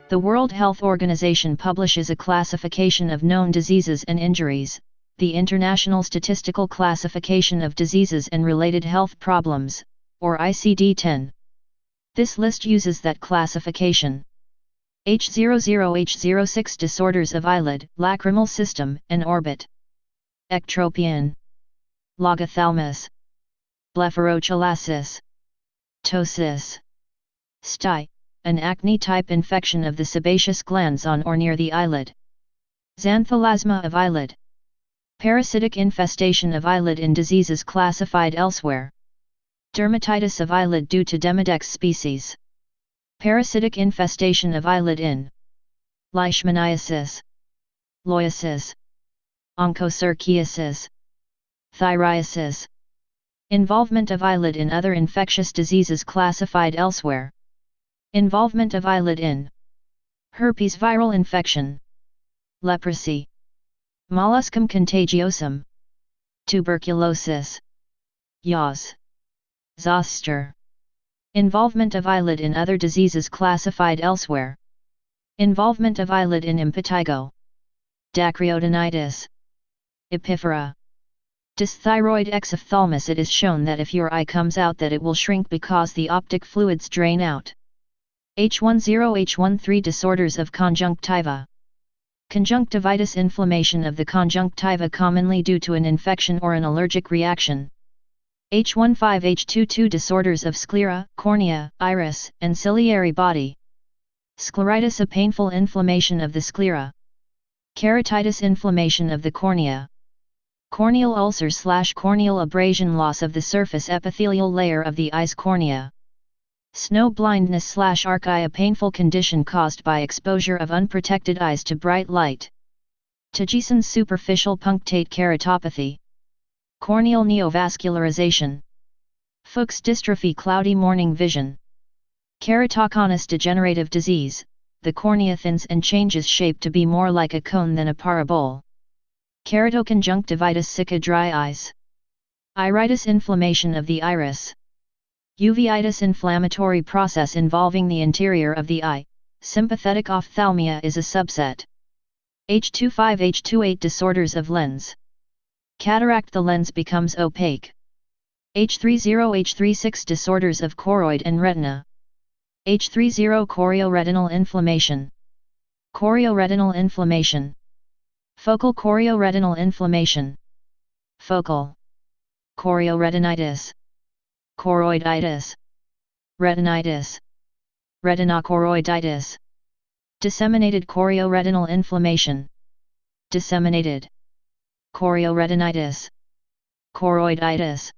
The World Health Organization publishes a classification of known diseases and injuries, the International Statistical Classification of Diseases and Related Health Problems, or ICD-10. This list uses that classification. H00H06 disorders of eyelid, lacrimal system, and orbit. Ectropion. Logophthalmus. Blepharochalasis. Ptosis. Sty, an acne-type infection of the sebaceous glands on or near the eyelid. Xanthelasma of eyelid. Parasitic infestation of eyelid in diseases classified elsewhere. Dermatitis of eyelid due to Demodex species. Parasitic infestation of eyelid in leishmaniasis, loiasis, onchocerciasis, thyriasis. Involvement of eyelid in other infectious diseases classified elsewhere. Involvement of eyelid in herpes viral infection, leprosy, molluscum contagiosum, tuberculosis, yaws, zoster. Involvement of eyelid in other diseases classified elsewhere. Involvement of eyelid in impetigo, dacryotonitis, epiphora. Dysthyroid exophthalmos. It is shown that if your eye comes out that it will shrink because the optic fluids drain out. H10H13 disorders of conjunctiva. Conjunctivitis, inflammation of the conjunctiva commonly due to an infection or an allergic reaction. H15H22 disorders of sclera, cornea, iris, and ciliary body. Scleritis, a painful inflammation of the sclera. Keratitis, inflammation of the cornea. Corneal ulcer/corneal abrasion, loss of the surface epithelial layer of the eye's cornea. Snow blindness/arc eye, a painful condition caused by exposure of unprotected eyes to bright light. Tagisson's superficial punctate keratopathy. Corneal neovascularization. Fuchs dystrophy, cloudy morning vision. Keratoconus degenerative disease, the cornea thins and changes shape to be more like a cone than a parabole. Keratoconjunctivitis, sicca, dry eyes. Iritis, inflammation of the iris. Uveitis, inflammatory process involving the interior of the eye. Sympathetic ophthalmia is a subset. H25H28 disorders of lens. Cataract, the lens becomes opaque. H30H36 disorders of choroid and retina. H30 chorioretinal inflammation. Chorioretinal inflammation. Focal chorioretinal inflammation. Focal. Chorioretinitis. Choroiditis. Retinitis. Retinochoroiditis. Disseminated chorioretinal inflammation. Disseminated. Chorioretinitis. Choroiditis.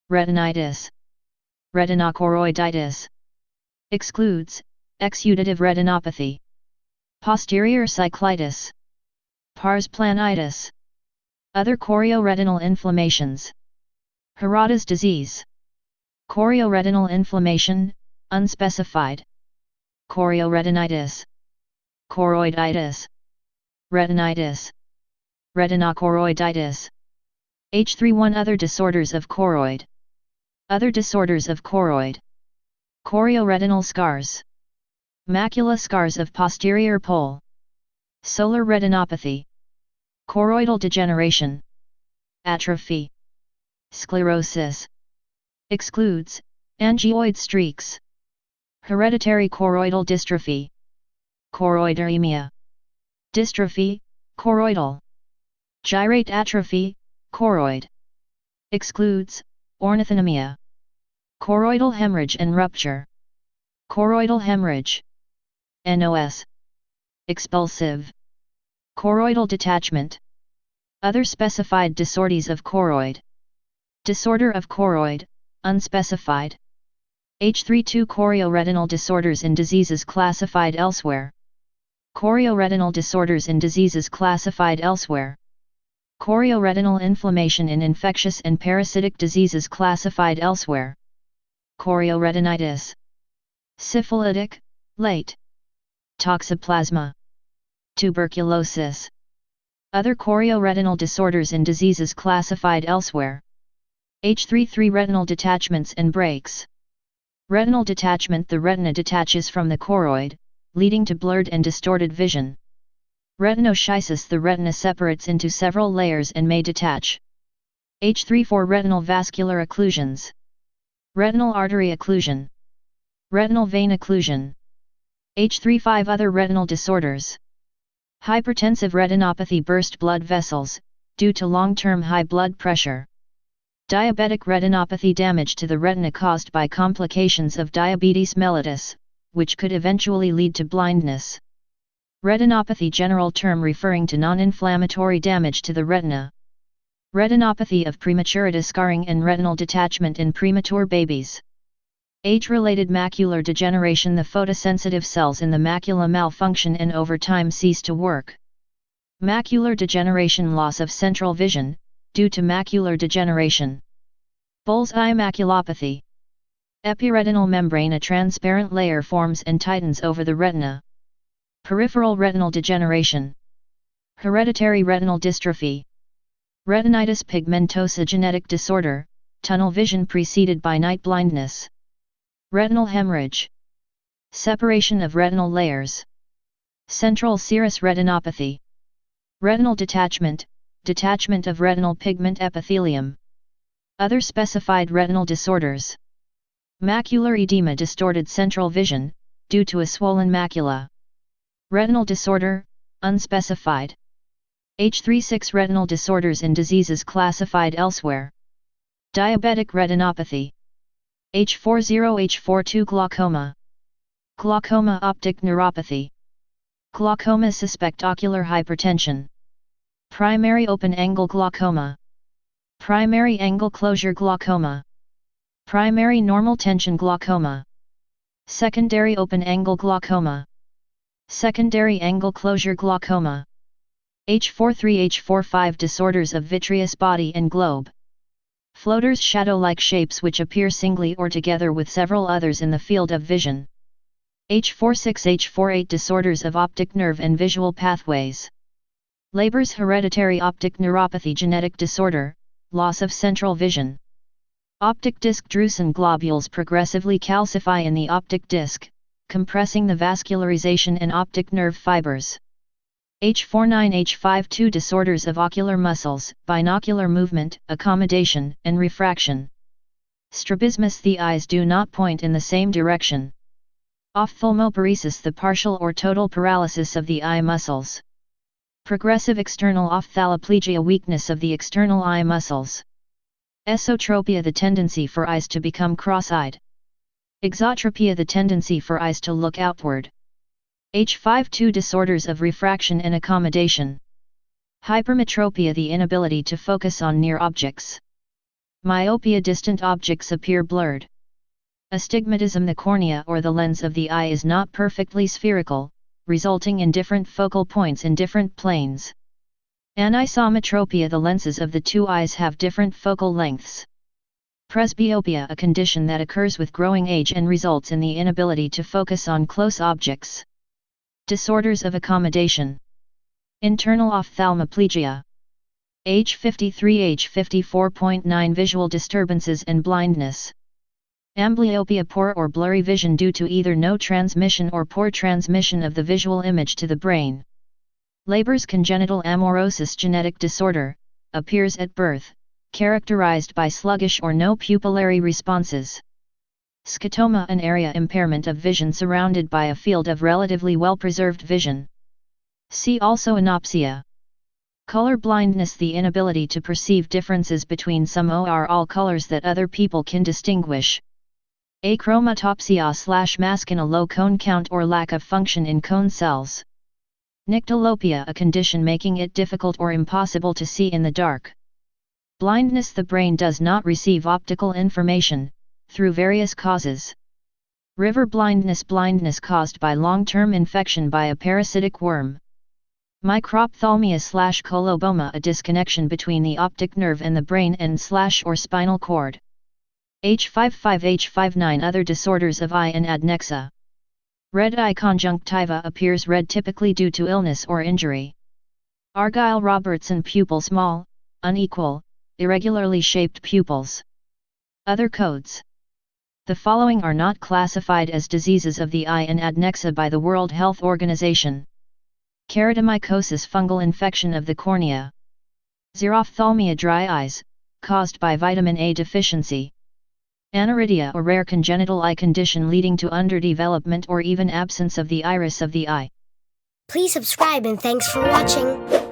Retinitis. Retinochoroiditis. Excludes, exudative retinopathy. Posterior cyclitis. Pars planitis. Other chorioretinal inflammations. Hirata's disease. Chorioretinal inflammation, unspecified. Chorioretinitis. Choroiditis. Retinitis. Retinochoroiditis. H31 Other disorders of choroid. Other disorders of choroid. Chorioretinal scars. Macula scars of posterior pole. Solar retinopathy. Choroidal degeneration. Atrophy. Sclerosis. Excludes, angioid streaks. Hereditary choroidal dystrophy. Choroideremia. Dystrophy, choroidal. Gyrate atrophy, choroid. Excludes, ornithonemia. Choroidal hemorrhage and rupture. Choroidal hemorrhage. NOS. Expulsive. Choroidal detachment. Other specified disorders of choroid. Disorder of choroid, unspecified. H32 chorioretinal disorders in diseases classified elsewhere. Chorioretinal disorders in diseases classified elsewhere. Chorioretinal inflammation in infectious and parasitic diseases classified elsewhere. Chorioretinitis. Syphilitic, late. Toxoplasma. Tuberculosis. Other chorioretinal disorders in diseases classified elsewhere. H33 retinal detachments and breaks. Retinal detachment. The retina detaches from the choroid, leading to blurred and distorted vision. Retinoschisis. The retina separates into several layers and may detach. H3-4 retinal vascular occlusions. Retinal artery occlusion. Retinal vein occlusion. H3-5 other retinal disorders. Hypertensive retinopathy. Burst blood vessels, due to long-term high blood pressure. Diabetic retinopathy. Damage to the retina caused by complications of diabetes mellitus, which could eventually lead to blindness. Retinopathy. General term referring to non-inflammatory damage to the retina. Retinopathy of prematurity. Scarring and retinal detachment in premature babies. Age-related macular degeneration. The photosensitive cells in the macula malfunction and over time cease to work. Macular degeneration. Loss of central vision, due to macular degeneration. Bull's-eye maculopathy. Epiretinal membrane. A transparent layer forms and tightens over the retina. Peripheral retinal degeneration. Hereditary retinal dystrophy. Retinitis pigmentosa. Genetic disorder, tunnel vision preceded by night blindness. Retinal hemorrhage. Separation of retinal layers. Central serous retinopathy. Retinal detachment, detachment of retinal pigment epithelium. Other specified retinal disorders. Macular edema. Distorted central vision, due to a swollen macula. Retinal disorder, unspecified. H3-6 retinal disorders and diseases classified elsewhere. Diabetic retinopathy. H40-H42 glaucoma. Glaucoma. Optic neuropathy. Glaucoma. Suspect ocular hypertension. Primary open-angle glaucoma. Primary angle closure glaucoma. Primary normal tension glaucoma. Secondary open-angle glaucoma. Secondary angle closure glaucoma. H43-H45 disorders of vitreous body and globe. Floaters. Shadow-like shapes which appear singly or together with several others in the field of vision. H46-H48 disorders of optic nerve and visual pathways. Leber's hereditary optic neuropathy. Genetic disorder, loss of central vision. Optic disc. Drusen globules progressively calcify in the optic disc, compressing the vascularization and optic nerve fibers. H49-H52 disorders of ocular muscles, binocular movement, accommodation, and refraction. Strabismus. The eyes do not point in the same direction. Ophthalmoparesis. The partial or total paralysis of the eye muscles. Progressive external ophthalmoplegia. Weakness of the external eye muscles. Esotropia. The tendency for eyes to become cross-eyed. Exotropia. The tendency for eyes to look outward. H52 disorders of refraction and accommodation. Hypermetropia. The inability to focus on near objects. Myopia. Distant objects appear blurred. Astigmatism. The cornea or the lens of the eye is not perfectly spherical, resulting in different focal points in different planes. Anisometropia. The lenses of the two eyes have different focal lengths. Presbyopia. A condition that occurs with growing age and results in the inability to focus on close objects. Disorders of accommodation. Internal ophthalmoplegia. H53-H54.9 visual disturbances and blindness. Amblyopia. Poor or blurry vision due to either no transmission or poor transmission of the visual image to the brain. Leber's congenital amaurosis. Genetic disorder, appears at birth, characterized by sluggish or no pupillary responses. Scotoma. An area impairment of vision surrounded by a field of relatively well-preserved vision. See also anopsia. Color blindness. The inability to perceive differences between some or all colors that other people can distinguish. Achromatopsia/mask in a low cone count or lack of function in cone cells. Nyctalopia. A condition making it difficult or impossible to see in the dark. Blindness. The brain does not receive optical information, through various causes. River blindness. Blindness caused by long-term infection by a parasitic worm. Microphthalmia/coloboma. A disconnection between the optic nerve and the brain and/or spinal cord. H55-H59 other disorders of eye and adnexa. Red eye conjunctiva. Appears red typically due to illness or injury. Argyll-Robertson pupil. Small, unequal, irregularly shaped pupils. Other codes. The following are not classified as diseases of the eye and adnexa by the World Health Organization. Keratomycosis, fungal infection of the cornea. Xerophthalmia, dry eyes, caused by vitamin A deficiency. Aniridia, or rare congenital eye condition leading to underdevelopment or even absence of the iris of the eye. Please subscribe and thanks for watching.